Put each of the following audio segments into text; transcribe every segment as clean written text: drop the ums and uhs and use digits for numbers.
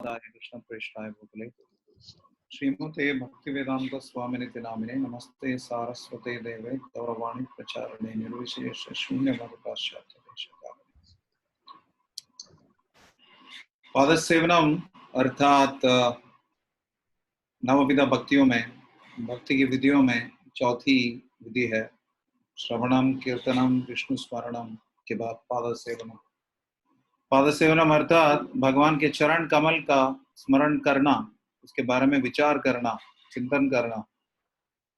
कृष्ण प्रेष्ठाय भूतले श्रीमते भक्तिवेदांत स्वामिनिति नामिने नमस्ते सारस्वते देवे गौरवाणी प्रचारणे निर्विशेष शून्यवादपाश्चात्य देशकाले। पादसेवनम अर्थात नवविध भक्तियों में भक्ति की विधियों में चौथी विधि है श्रवणम कीर्तनम विष्णु स्मरणम के बाद पादसेवनम। पादसेवनम अर्थात भगवान के चरण कमल का स्मरण करना, उसके बारे में विचार करना, चिंतन करना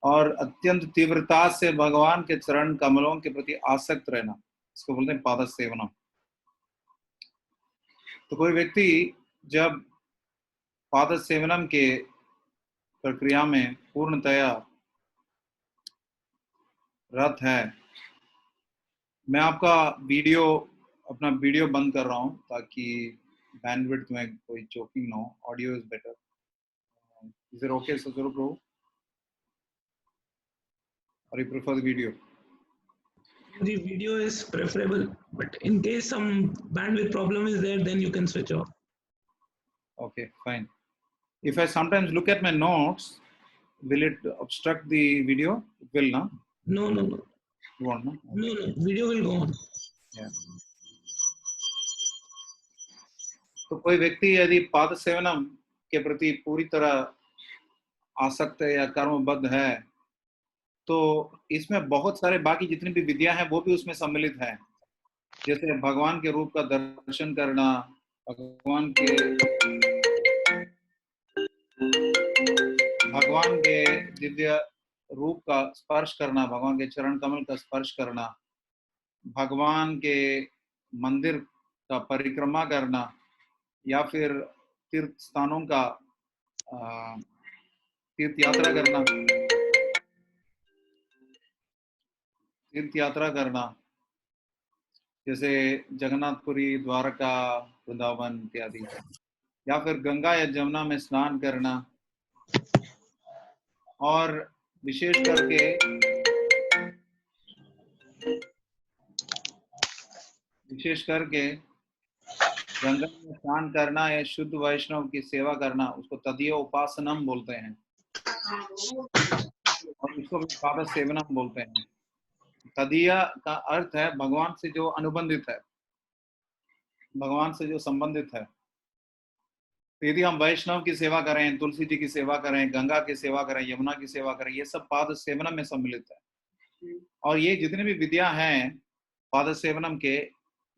और अत्यंत तीव्रता से भगवान के चरण कमलों के प्रति आसक्त रहना, इसको बोलते हैं पादसेवनम। तो कोई व्यक्ति जब पादसेवनम के प्रक्रिया में पूर्णतया रत है, मैं अपना वीडियो बंद कर रहा हूं ताकि बैंडविड्थ में कोई चोकिंग ना हो। Audio is better. Is it okay सजरू Prabhu? Or you prefer the video? The video is preferable, but in case some bandwidth problem is there, then you can switch off. Okay, fine. If I sometimes look at my notes, will it obstruct the video? It will, no? No. You won't, no? No, video will go on. Yeah. तो कोई व्यक्ति यदि पाद सेवनम के प्रति पूरी तरह आसक्त है या कर्मबद्ध है, तो इसमें बहुत सारे बाकी जितनी भी विधियां हैं वो भी उसमें सम्मिलित हैं। जैसे भगवान के रूप का दर्शन करना, भगवान के दिव्य रूप का स्पर्श करना, भगवान के चरण कमल का स्पर्श करना, भगवान के मंदिर का परिक्रमा करना या फिर तीर्थ स्थानों का तीर्थ यात्रा करना, जैसे जगन्नाथपुरी, द्वारका, वृंदावन इत्यादि, या फिर गंगा या जमुना में स्नान करना, और विशेष करके गंगा में स्नान करना या शुद्ध वैष्णव की सेवा करना, उसको तदीय उपासनम बोलते हैं और इसको भी पाद सेवनम बोलते हैं। तदीय का अर्थ है भगवान से जो अनुबंधित है, भगवान से जो संबंधित है। तो यदि हम वैष्णव की सेवा करें, तुलसी जी की सेवा करें, गंगा की सेवा करें, यमुना की सेवा करें, ये सब पाद सेवनम में सम्मिलित है। और ये जितने भी विधियां हैं पाद सेवनम के,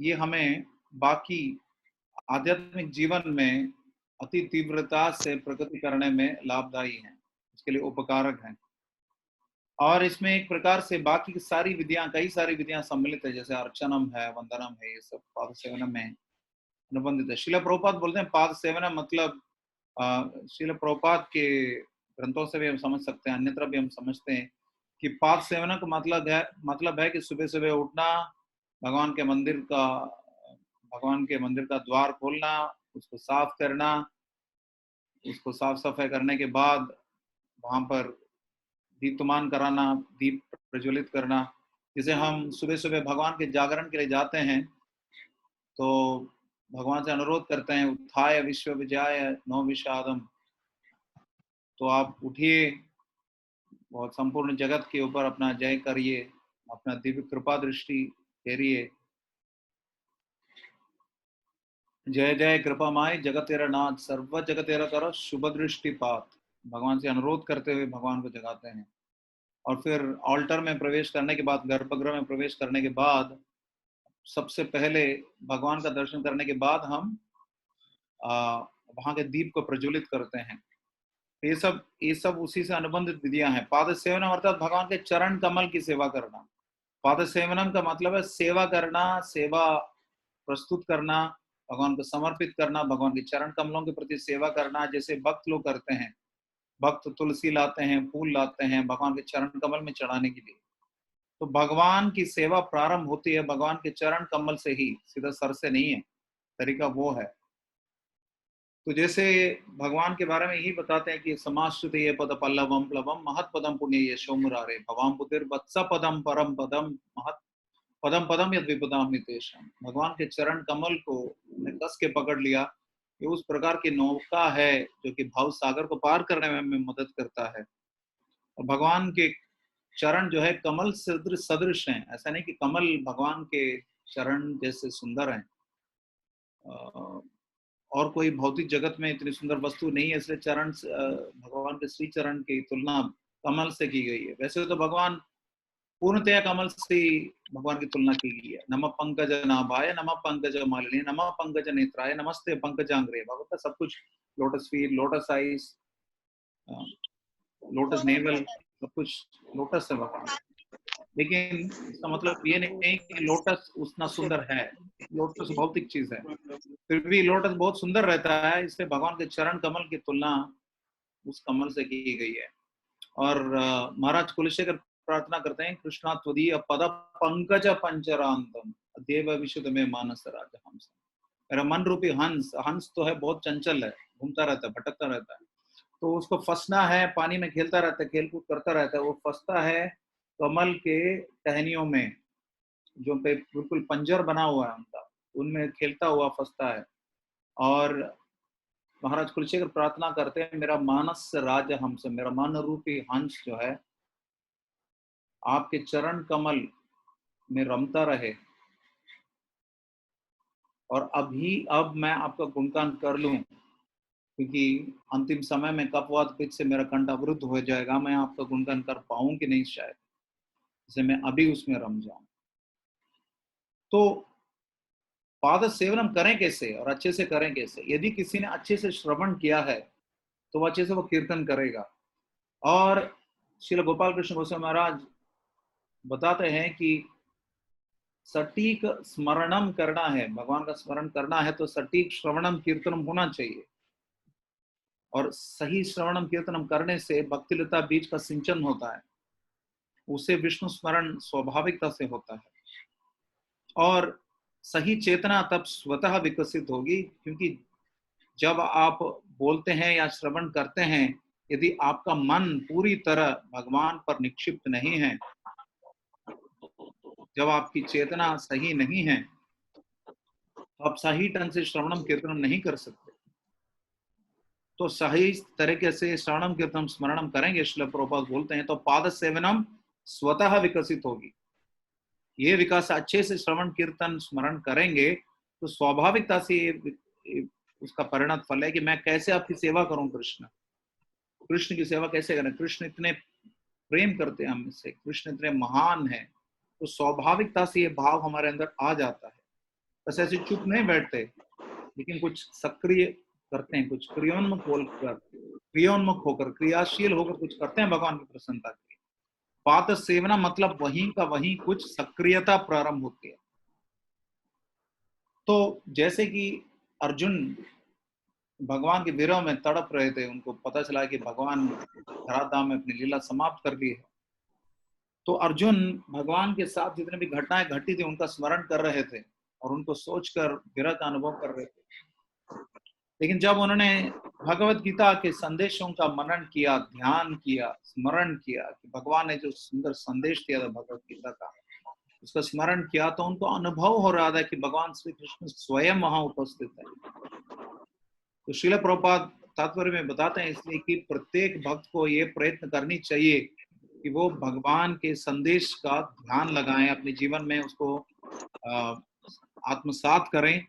ये हमें बाकी आध्यात्मिक जीवन में अति तीव्रता से प्रगति करने में लाभदायी हैं, उसके लिए उपकारक हैं। और इसमें एक प्रकार से बाकी की सारी विधियां, कई सारी विधियां सम्मिलित है, जैसे अर्चनम है, वंदनम है, ये सब पाद सेवनम में अनुबंधित है। श्रील प्रभुपाद बोलते हैं पाद सेवनम मतलब, श्रील प्रभुपाद के ग्रंथों से भी हम समझ सकते हैं, अन्यत्र भी हम समझते हैं कि पाद सेवनम का मतलब है कि सुबह सुबह उठना, भगवान के मंदिर का द्वार खोलना, उसको साफ करना, उसको साफ सफाई करने के बाद वहां पर दीप्तमान कराना, दीप प्रज्वलित करना। जैसे हम सुबह सुबह भगवान के जागरण के लिए जाते हैं तो भगवान से अनुरोध करते हैं, उत्थाय विश्व विजयाय नौ विषादम, तो आप उठिए, बहुत संपूर्ण जगत के ऊपर अपना जय करिए, अपना दिव्य कृपा दृष्टि फेरिए। जय जय कृपामाय जगत तेरा नाथ, सर्व जगत तेरा करो शुभ दृष्टिपात। भगवान से अनुरोध करते हुए भगवान को जगाते हैं। और फिर ऑल्टर में प्रवेश करने के बाद, गर्भगृह में प्रवेश करने के बाद, सबसे पहले भगवान का दर्शन करने के बाद हम वहां के दीप को प्रज्वलित करते हैं। ये सब उसी से अनुबंधित विधियां हैं। पाद सेवनम अर्थात भगवान के चरण कमल की सेवा करना। पाद सेवनम का मतलब है सेवा करना, सेवा प्रस्तुत करना, भगवान को समर्पित करना, भगवान के चरण कमलों के प्रति सेवा करना, जैसे भक्त लोग करते हैं। भक्त तुलसी लाते हैं, फूल लाते हैं भगवान के चरण कमल में चढ़ाने के लिए। तो भगवान की सेवा प्रारंभ होती है भगवान के चरण कमल से ही, सीधा सर से नहीं है, तरीका वो है। तो जैसे भगवान के बारे में यही बताते हैं कि समाश्रित ये पद पल्लवम प्लवम महत पदम पुण्य ये शोमुरारे भवाम पुतिर वत्स पदम परम पदम महत पदम पदम यद विपदाम नितेशम। भगवान के चरण कमल को कस के पकड़ लिया, ये उस प्रकार की नौका है जो कि भाव सागर को पार करने में हमें मदद करता है। और भगवान के चरण जो है कमल सदृश हैं। ऐसा नहीं कि कमल भगवान के चरण जैसे सुंदर हैं, और कोई भौतिक जगत में इतनी सुंदर वस्तु नहीं है, इसलिए भगवान के श्री चरण की तुलना कमल से की गई है। वैसे तो भगवान पूर्णतया कमल से भगवान की तुलना की गई है। नमः पंकज नाभाय, नमः पंकज मालिनी, नमः पंकज नेत्राय, नमस्ते पंकजांग्रे। भगवत का सब कुछ, lotus feet, lotus eyes, lotus naval, सब कुछ लोटस है भगवान। लेकिन इसका मतलब ये नहीं कि लोटस उतना सुंदर है। लोटस भौतिक चीज है, फिर भी लोटस बहुत सुंदर रहता है, इसलिए भगवान के चरण कमल की तुलना उस कमल से की गई है। और महाराज कुलशेखर प्रार्थना करते हैं, कृष्णा त्वदीय पद पंकज पंचरांतम देव विशुद्ध में मानस राज हंस। मेरा मन रूपी हंस, हंस तो है बहुत चंचल है, घूमता रहता है, भटकता रहता है, तो उसको फंसना है, पानी में खेलता रहता है, खेलकूद करता रहता है, वो फंसता है कमल के टहनियों में, जो पे बिल्कुल पंजर बना हुआ है उनका, उनमें खेलता हुआ फंसता है। और महाराज कुलशेखर प्रार्थना करते हैं, मेरा मानस राज हमसे, मेरा मन रूपी हंस जो है आपके चरण कमल में रमता रहे, और अब मैं आपका गुणगान कर लूं, क्योंकि अंतिम समय में कपवात पित्त से मेरा कंठ अवरुद्ध हो जाएगा, मैं आपका गुणगान कर पाऊं कि नहीं शायद, इसे मैं अभी उसमें रम जाऊं। तो पाद सेवनम करें कैसे और अच्छे से करें कैसे? यदि किसी ने अच्छे से श्रवण किया है तो वो अच्छे से वो कीर्तन करेगा। और श्रील गोपाल कृष्ण गोस्वामी महाराज बताते हैं कि सटीक स्मरणम करना है, भगवान का स्मरण करना है तो सटीक श्रवणम कीर्तनम होना चाहिए। और सही श्रवणम कीर्तनम करने से भक्तिलता बीज का सिंचन होता है, उसे विष्णु स्मरण स्वाभाविकता से होता है। और सही चेतना तब स्वतः विकसित होगी, क्योंकि जब आप बोलते हैं या श्रवण करते हैं, यदि आपका मन पूरी तरह भगवान पर निक्षिप्त नहीं है, जब आपकी चेतना सही नहीं है, तो आप सही ढंग से श्रवणम कीर्तनम नहीं कर सकते। तो सही तरीके से श्रवणम कीर्तनम स्मरणम करेंगे, श्रील प्रभुपाद बोलते हैं, तो पाद सेवनम स्वतः विकसित होगी। ये विकास अच्छे से श्रवण कीर्तन स्मरण करेंगे तो स्वाभाविकता से उसका परिणत फल है कि मैं कैसे आपकी सेवा करूं, कृष्ण की सेवा कैसे करें। कृष्ण इतने प्रेम करते हैं हमसे, कृष्ण इतने महान है, तो स्वाभाविकता से ये भाव हमारे अंदर आ जाता है। बस ऐसे चुप नहीं बैठते, लेकिन कुछ सक्रिय करते हैं, कुछ क्रियोन्मुख होकर, क्रियाशील होकर कुछ करते हैं भगवान की प्रसन्नता के लिए। पाद सेवना मतलब वहीं का वहीं कुछ सक्रियता प्रारंभ होती है। तो जैसे कि अर्जुन भगवान के विरह में तड़प रहे थे, उनको पता चला कि भगवान धराधाम में अपनी लीला समाप्त कर ली है, तो अर्जुन भगवान के साथ जितने भी घटनाएं घटी थी उनका स्मरण कर रहे थे और उनको सोचकर विरह का अनुभव कर रहे थे। लेकिन जब उन्होंने भगवत गीता के संदेशों का मनन किया, ध्यान किया, स्मरण किया कि भगवान ने जो सुंदर संदेश दिया था भगवत गीता का, उसका स्मरण किया, तो उनको अनुभव हो रहा था कि भगवान श्री कृष्ण स्वयं वहां उपस्थित है। तो श्रील प्रभुपाद तात्पर्य में बताते हैं इसलिए कि प्रत्येक भक्त को ये प्रयत्न करनी चाहिए कि वो भगवान के संदेश का ध्यान लगाएं, अपने जीवन में उसको आत्मसात करें,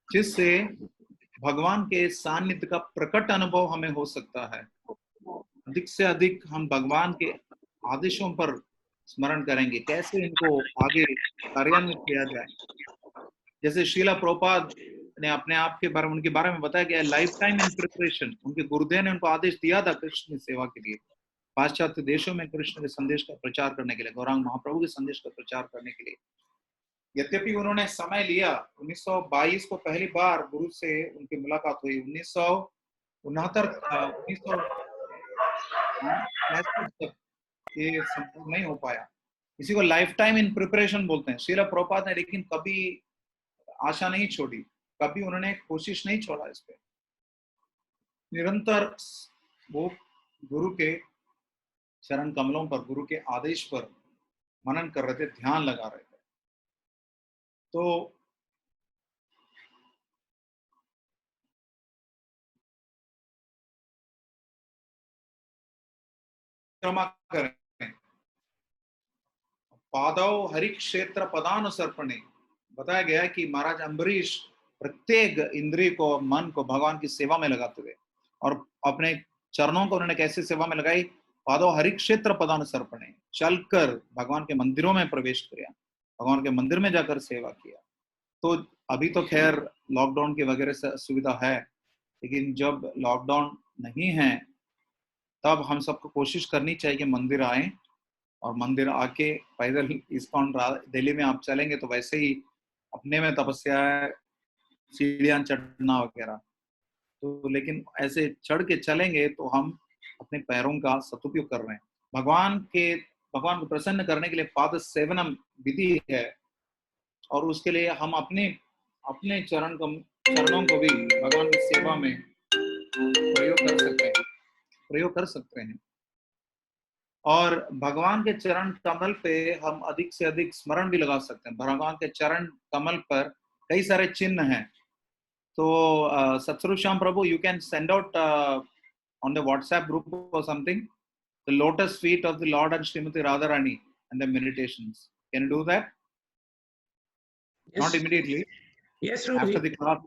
जिससे भगवान के सानिध्य का प्रकट अनुभव हमें हो सकता है। अधिक से अधिक हम भगवान के आदेशों पर स्मरण करेंगे, कैसे इनको आगे कार्यान्वित किया जाए। जैसे शीला प्रभुपाद ने अपने आप के बारे में, उनके बारे में बताया गया, लाइफ टाइम इन प्रिपरेशन, उनके गुरुदेव ने उनको आदेश दिया था कृष्ण की सेवा के लिए, पाश्चात्य देशों में कृष्ण के संदेश का प्रचार करने के लिए, गौरांग महाप्रभु के संदेश का प्रचार करने के लिए। यद्यपि उन्होंने समय लिया, 1922 को पहली बार गुरु से उनकी मुलाकात हुई, 1969 तक ये संभव नहीं हो पाया। इसी को लाइफ टाइम इन प्रिपरेशन बोलते हैं। श्रील प्रभुपाद ने लेकिन कभी आशा नहीं छोड़ी, कभी उन्होंने कोशिश नहीं छोड़ा इस पे, निरंतर वो गुरु के चरण कमलों पर, गुरु के आदेश पर मनन कर रहे थे, ध्यान लगा रहे थे। तो परिक्रमा करें। पादौ हरिक्षेत्र पदानुसर्पणे, बताया गया है कि महाराज अम्बरीश प्रत्येक इंद्रिय को, मन को भगवान की सेवा में लगाते थे, और अपने चरणों को उन्होंने कैसे सेवा में लगाई? पादौ हरिक्षेत्र पदानुसर्पणे, चलकर भगवान के मंदिरों में प्रवेश किया, भगवान के मंदिर में जाकर सेवा किया। तो अभी तो खैर लॉकडाउन की वगैरह सुविधा है, लेकिन जब लॉकडाउन नहीं है तब हम सबको कोशिश करनी चाहिए कि मंदिर आए, और मंदिर आके पैदल इस्कॉन दिल्ली में आप चलेंगे तो वैसे ही अपने में तपस्या है, सीढ़ियां चढ़ना वगैरह, तो लेकिन ऐसे चढ़ के चलेंगे तो हम अपने पैरों का सदुपयोग कर रहे हैं। भगवान को प्रसन्न करने के लिए पाद सेवनम विधि है, और उसके लिए हम अपने अपने चरणों को भी भगवान की सेवा में प्रयोग कर सकते हैं। और भगवान के चरण कमल पे हम अधिक से अधिक स्मरण भी लगा सकते हैं। भगवान के चरण कमल पर कई सारे चिन्ह हैं। तो Satswarup Shyam Prabhu, you can send out on the WhatsApp group or something, the lotus feet of the Lord and Srimati Radharani and the meditations. Can you do that? Yes. Not immediately. Yes, after the class.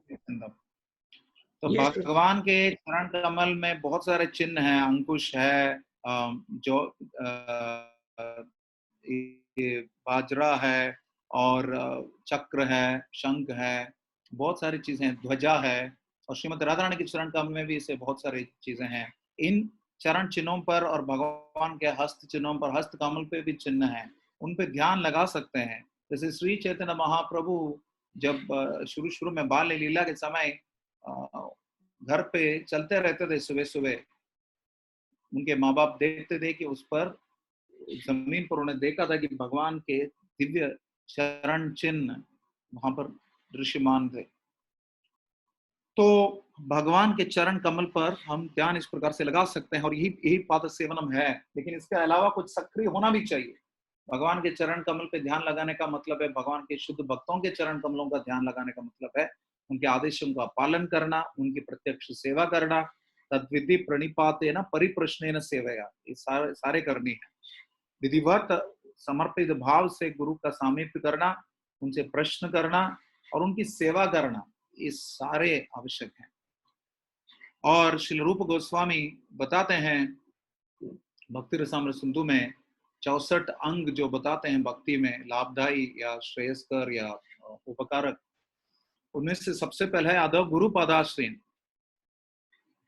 तो yes, भगवान के चरण कमल में बहुत सारे चिन्ह हैं, अंकुश है, जो बाजरा है, और चक्र है, शंख है, बहुत सारी चीजें हैं, ध्वजा है, और श्रीमती राधा रानी के चरण कमल में भी इसे बहुत सारी चीजें हैं। इन चरण चिन्हों पर और भगवान के हस्त चिन्हों पर, हस्त कमल पे भी चिन्ह हैं, उन पे ध्यान लगा सकते हैं। जैसे श्री चैतन्य महाप्रभु जब शुरू में बाल लीला के समय घर पे चलते रहते थे, सुबह सुबह उनके माँ बाप देखते थे कि उस पर जमीन पर उन्हें देखा था कि भगवान के दिव्य चरण चिन्ह वहां पर दृश्यमान थे। तो भगवान के चरण कमल पर हम ध्यान इस प्रकार से लगा सकते हैं, और यही पाद सेवनम है। लेकिन इसके अलावा कुछ सक्रिय होना भी चाहिए। भगवान के चरण कमल पे ध्यान लगाने का मतलब है भगवान के शुद्ध भक्तों के चरण कमलों का ध्यान लगाने का मतलब है उनके आदेशों का पालन करना, उनकी प्रत्यक्ष सेवा करना। तद्विधि प्रणिपातेन परिप्रश्नेन सेवया, ये सारे करनी है। विधिवत समर्पित भाव से गुरु का सामीप्य करना, उनसे प्रश्न करना और उनकी सेवा करना, ये सारे आवश्यक हैं। और श्री रूप गोस्वामी बताते हैं भक्ति रसामृत सिंधु में 64 अंग जो बताते हैं भक्ति में लाभदायी या श्रेयस्कर या उपकारक, उनमें से सबसे पहले है आदव गुरु पदाश्रयन,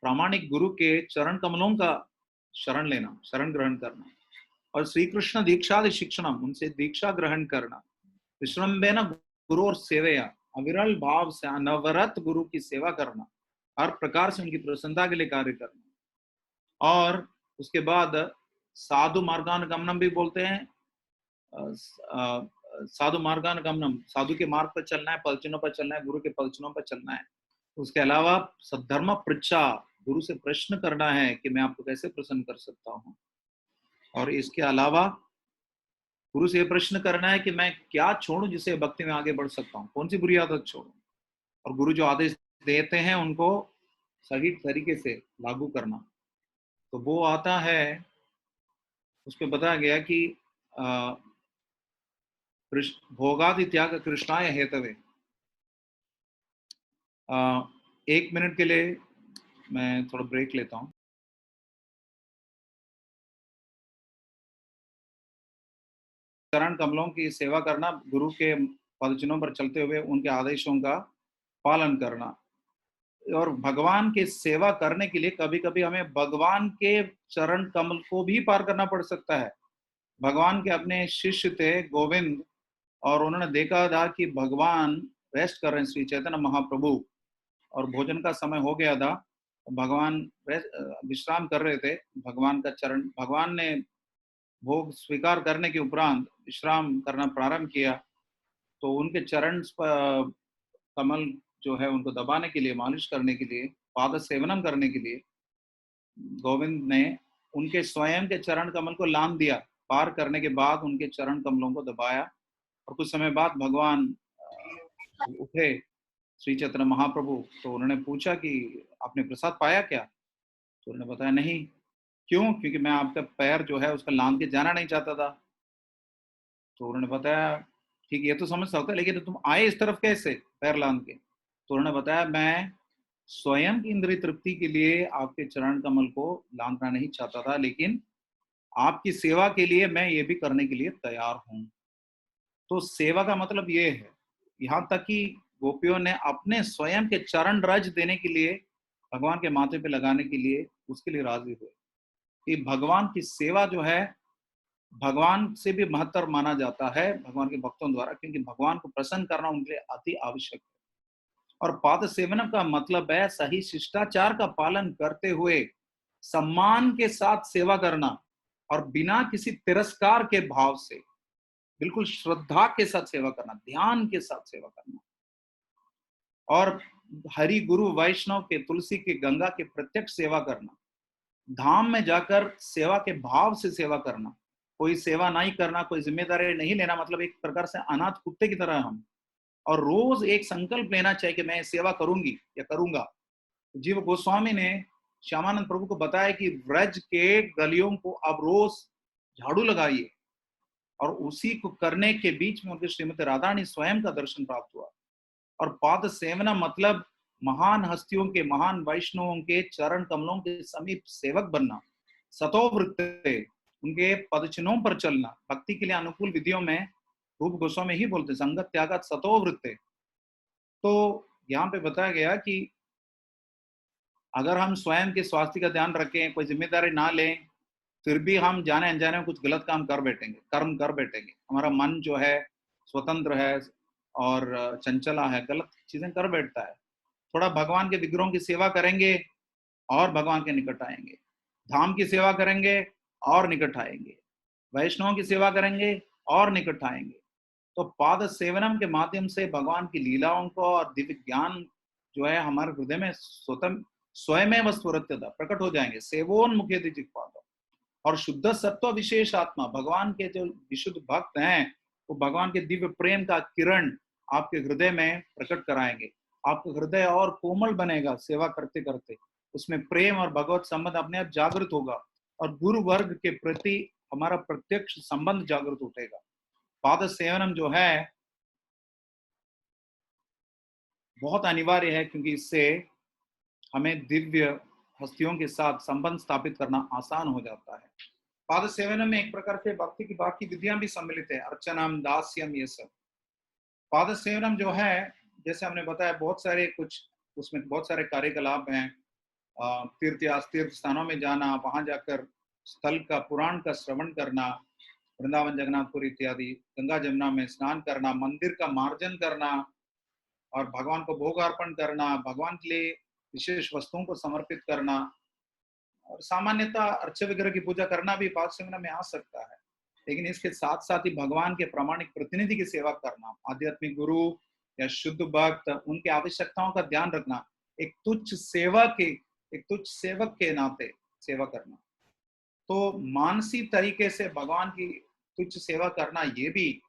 प्रामाणिक गुरु के चरण कमलों का शरण लेना, शरण ग्रहण करना, और श्री कृष्ण दीक्षादि शिक्षणम, उनसे दीक्षा ग्रहण करना, विश्रम्भेन गुरु और सेवया, अविरल भाव से अनवरत गुरु की सेवा करना, हर प्रकार से उनकी प्रसन्नता के लिए कार्य करना। और उसके बाद साधु मार्गानुगमनम भी बोलते हैं, साधु मार्गानुगमनम, साधु के मार्ग पर चलना है, पलचनों पर चलना है, गुरु के पलचनों पर चलना है। उसके अलावा सद्धर्म पृच्छा, गुरु से प्रश्न करना है कि मैं आपको कैसे प्रसन्न कर सकता हूँ। और इसके अलावा गुरु से प्रश्न करना है कि मैं क्या छोड़ूं जिससे भक्ति में आगे बढ़ सकता हूँ, कौन सी बुरी आदत छोड़ूं, और गुरु जो आदेश देते हैं उनको सही तरीके से लागू करना। तो वो आता है, उसमें बताया गया कि भोगादि त्याग कृष्णाय हेतवे। 1 मिनट के लिए मैं थोड़ा ब्रेक लेता हूँ। चरण कमलों की सेवा करना, गुरु के पदचिन्हों पर चलते हुए उनके आदेशों का पालन करना। और भगवान की सेवा करने के लिए कभी कभी हमें भगवान के चरण कमल को भी पार करना पड़ सकता है। भगवान के अपने शिष्य थे गोविंद, और उन्होंने देखा था कि भगवान रेस्ट कर रहे हैं, श्री चैतन्य महाप्रभु, और भोजन का समय हो गया था, भगवान विश्राम कर रहे थे। भगवान ने भोग स्वीकार करने के उपरांत विश्राम करना प्रारंभ किया, तो उनके चरण कमल जो है उनको दबाने के लिए, मालिश करने के लिए, पाद सेवनम करने के लिए गोविंद ने उनके स्वयं के चरण कमल को लांघ दिया। पार करने के बाद उनके चरण कमलों को दबाया, और कुछ समय बाद भगवान उठे, श्री चैतन्य महाप्रभु। तो उन्होंने पूछा कि आपने प्रसाद पाया क्या? तो उन्होंने बताया नहीं। क्यों? क्योंकि मैं आपका पैर जो है उसका लांघ के जाना नहीं चाहता था। तो उन्होंने बताया, ठीक, ये तो समझ सकता है, लेकिन तुम आए इस तरफ कैसे पैर लांघ के? तो उन्होंने बताया, मैं स्वयं की इंद्रिय तृप्ति के लिए आपके चरण कमल को लांघना नहीं चाहता था, लेकिन आपकी सेवा के लिए मैं ये भी करने के लिए तैयार हूं। तो सेवा का मतलब ये है, यहाँ तक कि गोपियों ने अपने स्वयं के चरण रज देने के लिए, भगवान के माथे पे लगाने के लिए, उसके लिए राजी हुए कि भगवान की सेवा जो है भगवान से भी महत्तर माना जाता है भगवान के भक्तों द्वारा, क्योंकि भगवान को प्रसन्न करना उनके लिए अति आवश्यक है। और पाद सेवनम का मतलब है सही शिष्टाचार का पालन करते हुए सम्मान के साथ सेवा करना, और बिना किसी तिरस्कार के भाव से, बिल्कुल श्रद्धा के साथ सेवा करना, ध्यान के साथ सेवा करना। और हरि गुरु वैष्णव के, तुलसी के, गंगा के प्रत्यक्ष सेवा करना, धाम में जाकर सेवा के भाव से सेवा करना, कोई सेवा नहीं करना, कोई जिम्मेदारी नहीं लेना, मतलब एक प्रकार से अनाथ कुत्ते की तरह हम। और रोज एक संकल्प लेना चाहिए कि मैं सेवा करूंगी या करूंगा। जीव गोस्वामी ने श्यामानंद प्रभु को बताया कि व्रज के गलियों को अब रोज झाड़ू लगाइए, और उसी को करने के बीच में उनके श्रीमती राधारानी स्वयं का दर्शन प्राप्त हुआ। और पाद सेवना मतलब महान हस्तियों के, महान वैष्णवों के चरण कमलों के समीप सेवक बनना, सतोवृत्ते, उनके पदचिन्हों पर चलना। भक्ति के लिए अनुकूल विधियों में रूप गोस्वामी ही बोलते संगत त्यागत सतोवृत्ते। तो यहाँ पे बताया गया कि अगर हम स्वयं के स्वास्थ्य का ध्यान रखें, कोई जिम्मेदारी ना लें, फिर भी हम जाने अनजाने में कुछ गलत काम कर बैठेंगे, कर्म कर बैठेंगे, हमारा मन जो है स्वतंत्र है और चंचला है, गलत चीजें कर बैठता है। थोड़ा भगवान के विग्रहों की सेवा करेंगे और भगवान के निकट आएंगे, धाम की सेवा करेंगे और निकट आएंगे, वैष्णव की सेवा करेंगे और निकट आएंगे। तो पाद सेवनम के माध्यम से भगवान की लीलाओं को और दिव्य ज्ञान जो है हमारे हृदय में स्वतः स्वयं स्फुरत्यता प्रकट हो जाएंगे। सेवोन्मुखे जिह्वा, और शुद्ध सत्व विशेष आत्मा, भगवान के जो विशुद्ध भक्त हैं वो भगवान के दिव्य प्रेम का किरण आपके हृदय में प्रकट कराएंगे। आपका हृदय और कोमल बनेगा सेवा करते करते, उसमें प्रेम और भगवत संबंध अपने आप जागृत होगा, और गुरु वर्ग के प्रति हमारा प्रत्यक्ष संबंध जागृत उठेगा। पाद सेवनम जो है बहुत अनिवार्य है, क्योंकि इससे हमें दिव्य हस्तियों के साथ संबंध स्थापित करना आसान हो जाता है। पाद सेवन में एक प्रकार से भक्ति की बाकी विधियां भी सम्मिलित है, अर्चनम, दास्यम, ये सब। पाद सेवनम जो है, जैसे हमने बताया, बहुत सारे कुछ उसमें बहुत सारे कार्यकलाप हैं। तीर्थ या तीर्थ स्थानों में जाना, वहां जाकर स्थल का पुराण का श्रवण करना, वृंदावन, जगन्नाथपुर इत्यादि, गंगा जमुना में स्नान करना, मंदिर का मार्जन करना, और भगवान को भोग अर्पण करना, भगवान के लिए विशेष वस्तुओं को समर्पित करना, और सामान्यतः अर्च विग्रह की पूजा करना भी पाद सेवना में आ सकता है। लेकिन इसके साथ साथ ही भगवान के प्रामाणिक प्रतिनिधि की सेवा करना, आध्यात्मिक गुरु या शुद्ध भक्त, उनके आवश्यकताओं का ध्यान रखना, एक तुच्छ सेवक के नाते सेवा करना। तो मानसी तरीके से भगवान की तुच्छ सेवा करना, ये भी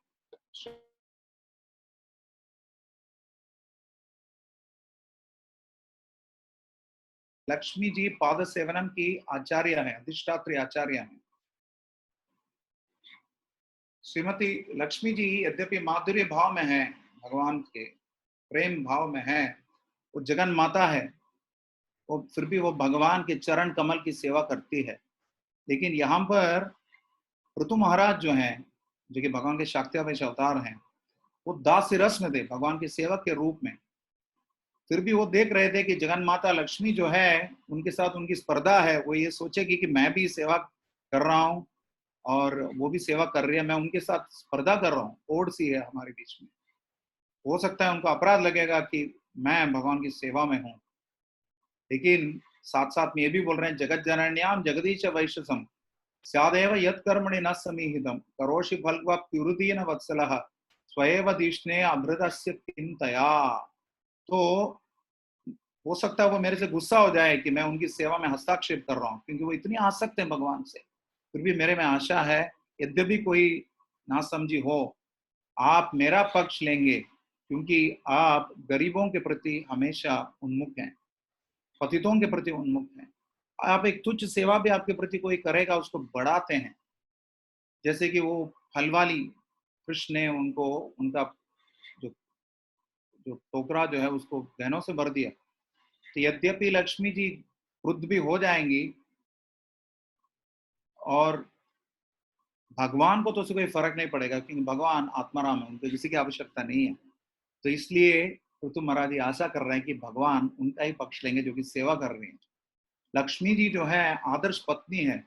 लक्ष्मी जी पाद सेवनम की आचार्य है, अधिष्ठात्री आचार्य है। श्रीमती लक्ष्मी जी यद्यपि माधुर्य भाव में है, भगवान के प्रेम भाव में है, वो जगन माता है, वो फिर भी वो भगवान के चरण कमल की सेवा करती है। लेकिन यहाँ पर ऋतु महाराज जो हैं, जो कि भगवान के शाक्तावेश अवतार हैं, वो दास्य रस में थे भगवान के सेवक के रूप में। फिर भी वो देख रहे थे कि जगन माता लक्ष्मी जो है, उनके साथ उनकी स्पर्धा है, वो ये सोचेगी कि मैं भी सेवा कर रहा हूँ और वो भी सेवा कर रही है, मैं उनके साथ स्पर्धा कर रहा हूँ, ओढ़ सी है हमारे बीच में। हो सकता है उनको अपराध लगेगा कि मैं भगवान की सेवा में हूँ। लेकिन साथ साथ में ये भी बोल रहे हैं, जगत जनन्याम जगदीश वैश्यसम स्यादेव यत् कर्मणि न समीहितम करोषि फल्गुप्युरुदीन वत्सलः स्वयं दीष्णे अमृतस्य चिंतया। तो हो सकता है वो मेरे से गुस्सा हो जाए कि मैं उनकी सेवा में हस्ताक्षेप कर रहा हूँ, क्योंकि वो इतनी आसक्त है भगवान से। फिर भी मेरे में आशा है, यद्यपि कोई नासमझी हो, आप मेरा पक्ष लेंगे, क्योंकि आप गरीबों के प्रति हमेशा उन्मुख हैं, पतितों के प्रति उन्मुख हैं, आप एक तुच्छ सेवा भी आपके प्रति कोई करेगा उसको बढ़ाते हैं। जैसे कि वो फल वाली कृष्ण ने उनको उनका जो जो टोकरा जो है उसको गहनों से भर दिया। तो यद्यपि लक्ष्मी जी क्रुद्ध भी हो जाएंगी और भगवान को तो उससे कोई फर्क नहीं पड़ेगा क्योंकि भगवान आत्माराम है, उनको किसी की आवश्यकता नहीं है। तो इसलिए ऋतु महाराज ये आशा कर रहे हैं कि भगवान उनका ही पक्ष लेंगे जो कि सेवा कर रही है। लक्ष्मी जी जो है आदर्श पत्नी है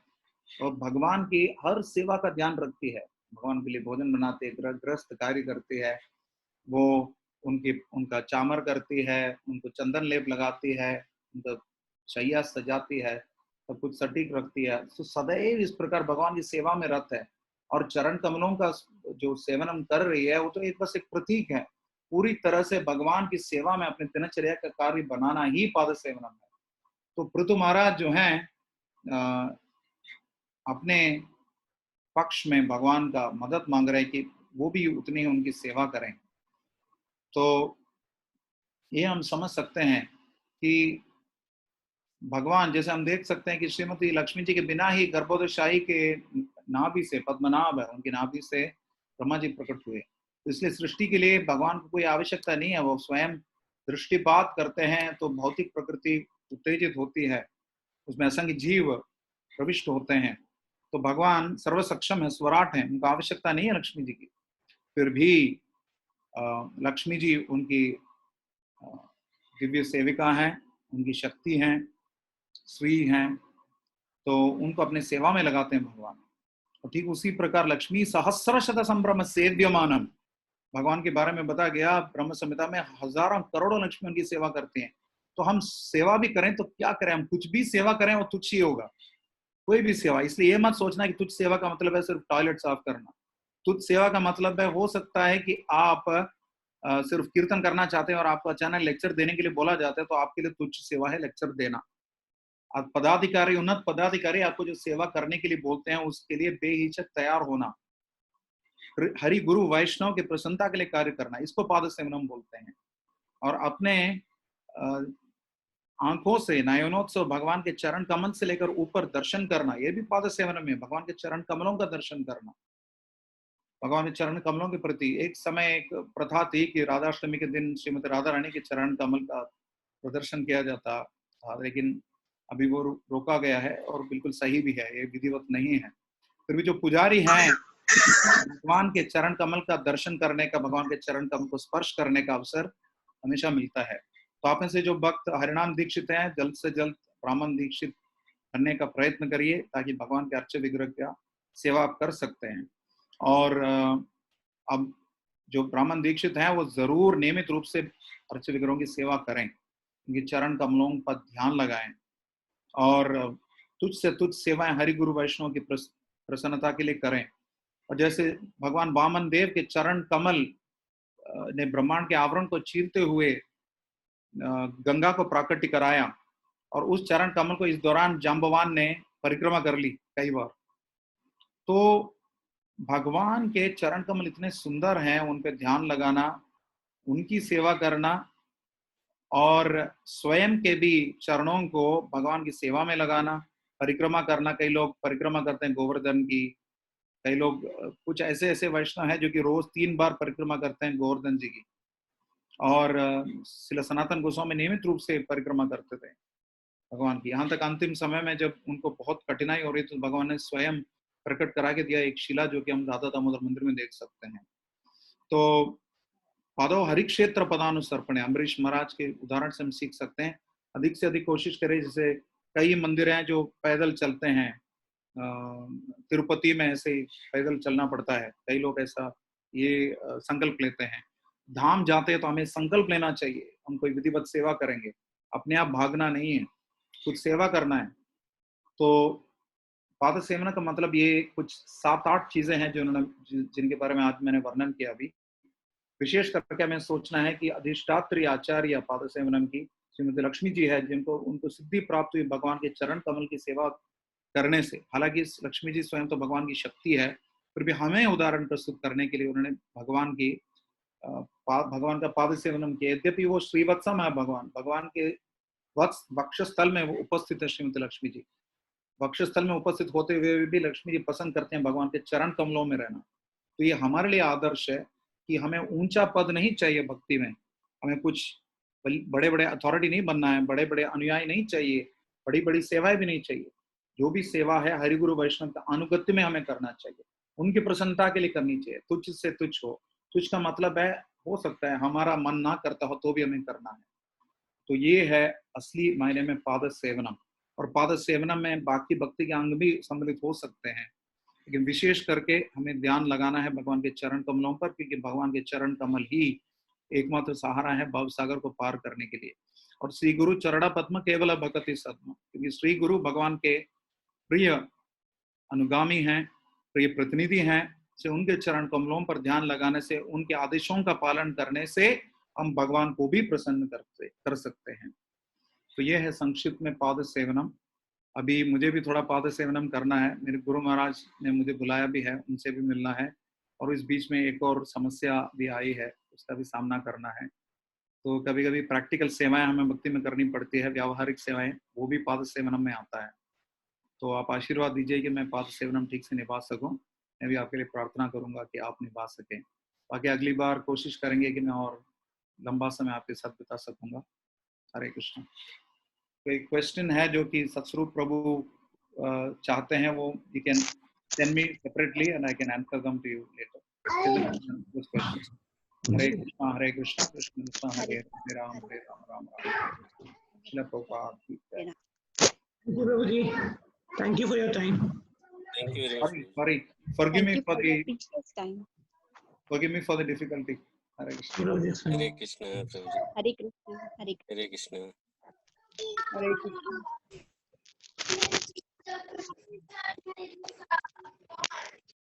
और भगवान की हर सेवा का ध्यान रखती है। भगवान के लिए भोजन बनाते, गृहस्थ कार्य करती है, वो उनकी उनका चामर करती है, उनको चंदन लेप लगाती है, उनका शैया सजाती है, सब कुछ सटीक रखती है। तो सदैव इस प्रकार भगवान की सेवा में रत है। और चरण कमलों का जो सेवन हम कर रही है वो तो एक बस एक प्रतीक है। पूरी तरह से भगवान की सेवा में अपने दिनचर्या का कार्य बनाना ही पाद सेवनम है। तो पृथु महाराज जो है अपने पक्ष में भगवान का मदद मांग रहे हैं कि वो भी उतनी ही उनकी सेवा करें। तो ये हम समझ सकते हैं कि भगवान, जैसे हम देख सकते हैं कि श्रीमती लक्ष्मी जी के बिना ही गर्भोदशाही के नाभि से, पद्मनाभ है उनकी नाभि से, ब्रह्मा जी प्रकट हुए। तो इसलिए सृष्टि के लिए भगवान को कोई आवश्यकता नहीं है, वो स्वयं दृष्टिपात करते हैं तो भौतिक प्रकृति उत्तेजित होती है, उसमें असंख्य जीव प्रविष्ट होते हैं। तो भगवान सर्व सक्षम है, स्वराट है, उनको आवश्यकता नहीं है लक्ष्मी जी की। फिर भी लक्ष्मी जी उनकी दिव्य सेविका हैं, उनकी शक्ति हैं, श्री हैं, तो उनको अपने सेवा में लगाते हैं भगवान। और ठीक उसी प्रकार लक्ष्मी सहस्र शत संभ्रम सेव्यमानम, भगवान के बारे में बताया गया ब्रह्म संहिता में, हजारों करोड़ों लक्ष्मी उनकी सेवा करते हैं। तो हम सेवा भी करें तो क्या करें, हम कुछ भी सेवा करें वो तुच्छ ही होगा, कोई भी सेवा। इसलिए ये मत सोचना कि तुच्छ सेवा का मतलब है सिर्फ टॉयलेट साफ करना। तुच्छ सेवा का मतलब है, हो सकता है कि आप सिर्फ कीर्तन करना चाहते हैं और आपको अचानक लेक्चर देने के लिए बोला जाता है, तो आपके लिए तुच्छ सेवा है लेक्चर देना। आप पदाधिकारी, उन्नत पदाधिकारी आपको जो सेवा करने के लिए बोलते हैं उसके लिए बेहिचक तैयार होना, हरि गुरु वैष्णव की प्रसन्नता के लिए कार्य करना, इसको पाद सेवनम बोलते हैं। और अपने आंखों से नयनोत्सव भगवान के चरण कमल से लेकर ऊपर दर्शन करना, यह भी पाद सेवनम है, भगवान के चरण कमलों का दर्शन करना। भगवान के चरण कमलों के प्रति एक समय एक प्रथा थी कि राधाष्टमी के दिन श्रीमती राधा रानी के चरण कमल का प्रदर्शन किया जाता था, लेकिन अभी वो रोका गया है और बिल्कुल सही भी है, ये विधिवत नहीं है। फिर भी जो पुजारी हैं, भगवान के चरण कमल का दर्शन करने का, भगवान के चरण कमल को स्पर्श करने का अवसर हमेशा मिलता है। तो आप में से जो भक्त हरिनाम दीक्षित हैं, जल्द से जल्द ब्राह्मण दीक्षित करने का प्रयत्न करिए ताकि भगवान के अर्च विग्रह का सेवा आप कर सकते हैं। और अब जो ब्राह्मण दीक्षित हैं वो जरूर नियमित रूप से अर्च विग्रहों की सेवा करें, उनके चरण कमलों पर ध्यान लगाएं और तुझ से तुझ सेवाएं हरि गुरु वैष्णव की प्रसन्नता के लिए करें। और जैसे भगवान वामन देव के चरण कमल ने ब्रह्मांड के आवरण को चीरते हुए गंगा को प्राकट्य कराया, और उस चरण कमल को इस दौरान जाम्बवान ने परिक्रमा कर ली कई बार। तो भगवान के चरण कमल इतने सुंदर हैं, उन पे ध्यान लगाना, उनकी सेवा करना और स्वयं के भी चरणों को भगवान की सेवा में लगाना, परिक्रमा करना। कई लोग परिक्रमा करते हैं गोवर्धन की, कई लोग कुछ ऐसे ऐसे वैष्णव हैं जो कि रोज 3 बार परिक्रमा करते हैं गोवर्धन जी की। और श्रील सनातन गोस्वामी नियमित रूप से परिक्रमा करते थे भगवान की, यहाँ तक अंतिम समय में जब उनको बहुत कठिनाई हो रही तो भगवान ने स्वयं प्रकट करा के दिया एक शिला, जो कि हम राधा दामोदर मंदिर में देख सकते हैं। तो पादो हरिक्षेत्र पदानुसर्पण, अम्बरीश महाराज के उदाहरण से हम सीख सकते हैं। अधिक से अधिक कोशिश करें, जैसे कई मंदिर हैं जो पैदल चलते हैं, तिरुपति में ऐसे पैदल चलना पड़ता है, कई लोग ऐसा ये संकल्प लेते हैं। धाम जाते हैं तो हमें संकल्प लेना चाहिए, हम कोई विधिवत सेवा करेंगे, अपने आप भागना नहीं है, कुछ सेवा करना है। तो पाद सेवना का मतलब ये कुछ 7-8 चीजें हैं जो जिनके बारे में आज मैंने वर्णन किया। अभी विशेष करके हमें सोचना है कि अधिष्ठात्री आचार्य पाद सेवनम की श्रीमती लक्ष्मी जी है, जिनको उनको सिद्धि प्राप्त हुई भगवान के चरण कमल की सेवा करने से। हालांकि लक्ष्मी जी स्वयं तो भगवान की शक्ति है, फिर भी हमें उदाहरण प्रस्तुत करने के लिए उन्होंने भगवान का पाद सेवनम किया। यद्यपि वो श्रीवत्सम है, भगवान के वक्षस्थल में वो उपस्थित है श्रीमती लक्ष्मी जी। वक्षस्थल में उपस्थित होते हुए भी लक्ष्मी जी पसंद करते हैं भगवान के चरण कमलों में रहना। तो ये हमारे लिए आदर्श है कि हमें ऊंचा पद नहीं चाहिए भक्ति में, हमें कुछ बड़े बड़े अथॉरिटी नहीं बनना है, बड़े बड़े अनुयायी नहीं चाहिए, बड़ी बड़ी सेवाएं भी नहीं चाहिए। जो भी सेवा है हरिगुरु वैष्णव का अनुगत्य में हमें करना चाहिए, उनकी प्रसन्नता के लिए करनी चाहिए। तुच्छ से तुच्छ हो, तुच्छ का मतलब है हो सकता है हमारा मन ना करता हो तो भी हमें करना है। तो ये है असली मायने में पाद सेवनम। और पाद सेवनम में बाकी भक्ति के अंग भी सम्मिलित हो सकते हैं, लेकिन विशेष करके हमें ध्यान लगाना है भगवान के चरण कमलों पर, क्योंकि भगवान के चरण कमल ही एकमात्र सहारा है भव सागर को पार करने के लिए। और श्री गुरु चरणा पद्म केवल भगति सद्म, क्योंकि श्री गुरु भगवान के प्रिय अनुगामी हैं, प्रिय प्रतिनिधि हैं, से उनके चरण कमलों पर ध्यान लगाने से, उनके आदेशों का पालन करने से हम भगवान को भी प्रसन्न कर सकते हैं। तो यह है संक्षिप्त में पाद सेवनम। अभी मुझे भी थोड़ा पाद सेवनम करना है, मेरे गुरु महाराज ने मुझे बुलाया भी है, उनसे भी मिलना है, और इस बीच में एक और समस्या भी आई है, उसका भी सामना करना है। तो कभी कभी प्रैक्टिकल सेवाएं हमें भक्ति में करनी पड़ती है, व्यावहारिक सेवाएं, वो भी पाद सेवनम में आता है। तो आप आशीर्वाद दीजिए कि मैं पाद सेवनम ठीक से निभा सकूं। मैं भी आपके लिए प्रार्थना करूंगा कि आप निभा सकें। बाकी अगली बार कोशिश करेंगे कि मैं और लंबा समय आपके साथ बिता सकूंगा। हरे कृष्ण। कोई क्वेश्चन है जो कि सतस्वरूप प्रभु चाहते हैं, वो you can send me separately and I can answer them to you later. This question. Hare Krishna Krishna Krishna Hare Hare Ram Ram Ram. Srila Prabhupada की जय। Thank you, Prabhuji. Thank you for your time. Thank you very much. Sorry, forgive me for the precious time. forgive me for the difficulty. Hare Krishna. Prabhuji, it's fine. Hare Krishna, Prabhuji. Hare Krishna. Hare Hare Krishna. Hare Krishna.